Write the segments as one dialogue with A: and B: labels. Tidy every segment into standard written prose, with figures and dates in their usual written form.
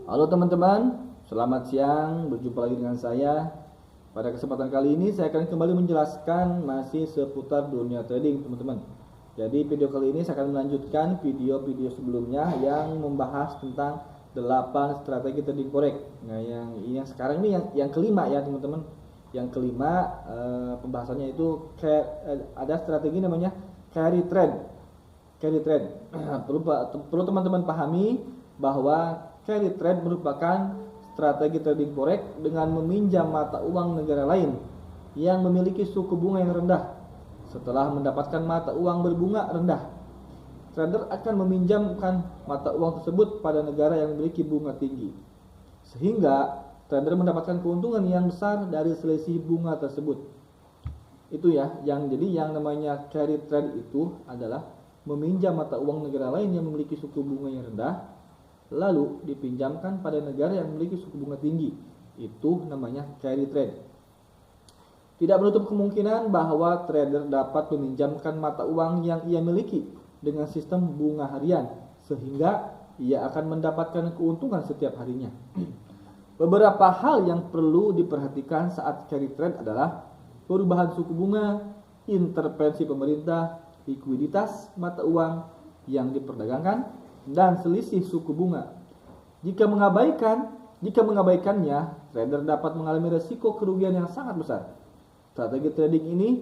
A: Halo teman-teman, selamat siang. Berjumpa lagi dengan saya. Pada kesempatan kali ini saya akan kembali menjelaskan masih seputar dunia trading, teman-teman. Jadi video kali ini saya akan melanjutkan video-video sebelumnya yang membahas tentang 8 strategi trading forex. Nah, yang sekarang ini yang kelima ya, teman-teman. Yang kelima pembahasannya itu ada strategi namanya carry trade. Perlu teman-teman pahami bahwa carry trade merupakan strategi trading forex dengan meminjam mata uang negara lain yang memiliki suku bunga yang rendah. Setelah mendapatkan mata uang berbunga rendah, trader akan meminjamkan mata uang tersebut pada negara yang memiliki bunga tinggi, sehingga trader mendapatkan keuntungan yang besar dari selisih bunga tersebut. Itu ya, yang namanya carry trade itu adalah meminjam mata uang negara lain yang memiliki suku bunga yang rendah, lalu dipinjamkan pada negara yang memiliki suku bunga tinggi. Itu namanya carry trade. Tidak menutup kemungkinan bahwa trader dapat meminjamkan mata uang yang ia miliki dengan sistem bunga harian, sehingga ia akan mendapatkan keuntungan setiap harinya. Beberapa hal yang perlu diperhatikan saat carry trade adalah perubahan suku bunga, intervensi pemerintah, likuiditas mata uang yang diperdagangkan, dan selisih suku bunga. Jika mengabaikannya, trader dapat mengalami risiko kerugian yang sangat besar. Strategi trading ini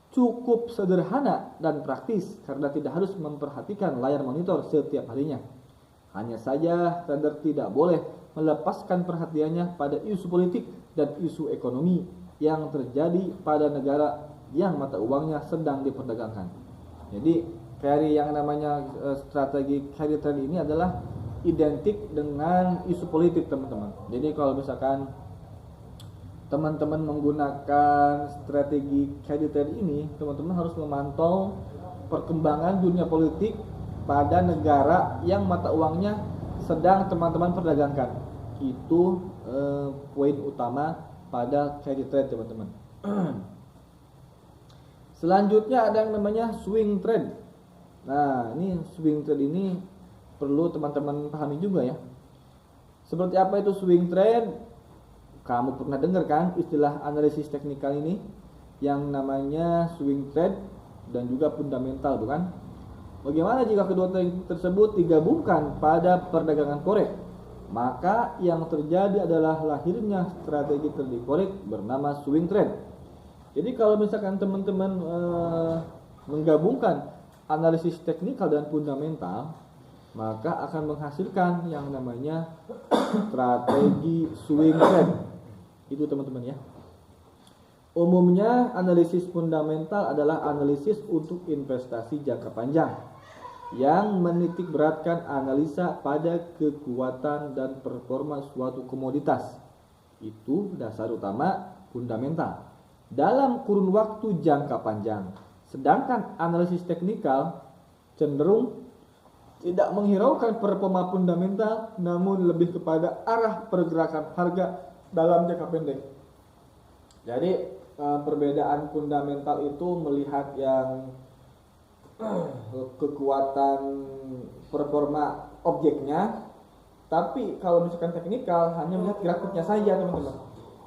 A: cukup sederhana dan praktis karena tidak harus memperhatikan layar monitor setiap harinya. Hanya saja trader tidak boleh melepaskan perhatiannya pada isu politik dan isu ekonomi yang terjadi pada negara yang mata uangnya sedang diperdagangkan. Jadi yang namanya strategi carry trade ini adalah identik dengan isu politik, teman-teman. Jadi kalau misalkan teman-teman menggunakan strategi carry trade ini, teman-teman harus memantau perkembangan dunia politik pada negara yang mata uangnya sedang teman-teman perdagangkan. Itu poin utama pada carry trade, teman-teman. Selanjutnya ada yang namanya swing trade. Nah, ini swing trade ini perlu teman-teman pahami juga ya. Seperti apa itu swing trade? Kamu pernah dengar kan istilah analisis teknikal ini yang namanya swing trade dan juga fundamental, bukan? Bagaimana jika kedua tersebut digabungkan pada perdagangan forex? Maka yang terjadi adalah lahirnya strategi trading forex bernama swing trade. Jadi kalau misalkan teman-teman menggabungkan analisis teknikal dan fundamental, maka akan menghasilkan yang namanya strategi swing trade. Itu teman-teman ya. Umumnya analisis fundamental adalah analisis untuk investasi jangka panjang yang menitik beratkan analisa pada kekuatan dan performa suatu komoditas. Itu dasar utama fundamental dalam kurun waktu jangka panjang. Sedangkan analisis teknikal cenderung tidak menghiraukan performa fundamental, namun lebih kepada arah pergerakan harga dalam jangka pendek. Jadi perbedaan fundamental itu melihat yang kekuatan performa objeknya, tapi kalau misalkan teknikal hanya melihat grafiknya saja, teman-teman.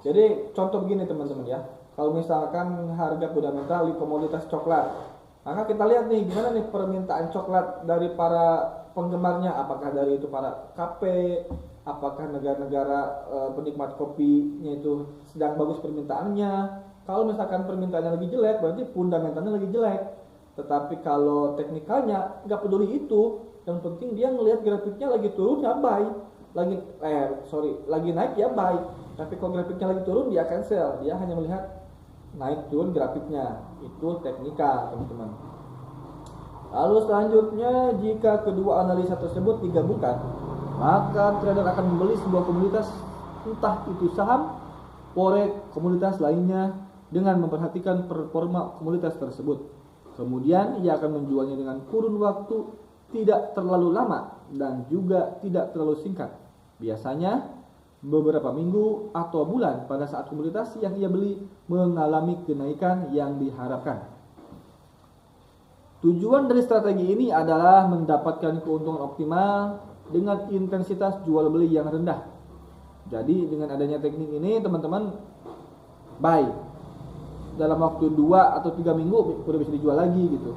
A: Jadi contoh begini, teman-teman ya. Kalau misalkan harga fundamental di komoditas coklat, maka kita lihat nih gimana nih permintaan coklat dari para penggemarnya, apakah dari itu para kafe, apakah negara-negara penikmat kopinya itu sedang bagus permintaannya. Kalau misalkan permintaannya lagi jelek, berarti fundamentalnya lagi jelek. Tetapi kalau teknikalnya nggak peduli itu, yang penting dia ngelihat grafiknya lagi turun ya buy, lagi naik ya buy. Tapi kalau grafiknya lagi turun dia akan sell, dia hanya melihat naik turun grafiknya. Itu teknikal, teman-teman. Lalu selanjutnya, jika kedua analisa tersebut digabungkan, maka trader akan membeli sebuah komoditas, entah itu saham, forex, komoditas lainnya, dengan memperhatikan performa komoditas tersebut. Kemudian ia akan menjualnya dengan kurun waktu tidak terlalu lama dan juga tidak terlalu singkat. Biasanya beberapa minggu atau bulan pada saat komoditas yang ia beli mengalami kenaikan yang diharapkan. Tujuan dari strategi ini adalah mendapatkan keuntungan optimal dengan intensitas jual beli yang rendah. Jadi dengan adanya teknik ini teman-teman buy dalam waktu 2 atau 3 minggu udah bisa dijual lagi gitu.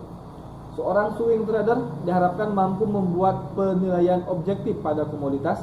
A: Seorang swing trader diharapkan mampu membuat penilaian objektif pada komoditas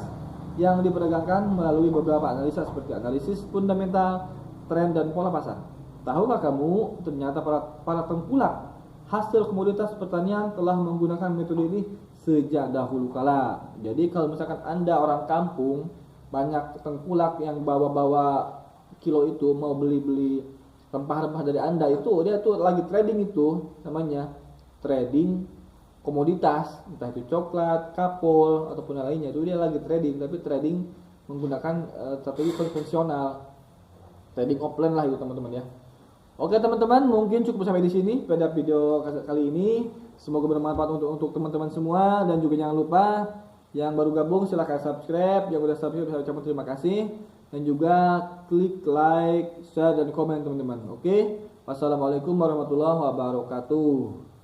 A: yang diperdagangkan melalui beberapa analisa seperti analisis fundamental, tren, dan pola pasar. Tahukah kamu ternyata para tengkulak hasil komoditas pertanian telah menggunakan metode ini sejak dahulu kala. Jadi kalau misalkan Anda orang kampung, banyak tengkulak yang bawa-bawa kilo itu mau beli-beli rempah-rempah dari Anda, itu dia tuh lagi trading, itu namanya trading komoditas, entah itu coklat, kapol ataupun yang lainnya. Itu dia lagi trading, tapi trading menggunakan strategi konvensional, trading offline lah itu teman-teman ya. Oke teman-teman, mungkin cukup sampai di sini pada video kali ini. Semoga bermanfaat untuk teman-teman semua, dan juga jangan lupa yang baru gabung silahkan subscribe, yang udah subscribe saya ucapkan terima kasih, dan juga klik like, share, dan komen teman-teman. Oke, wassalamualaikum warahmatullahi wabarakatuh.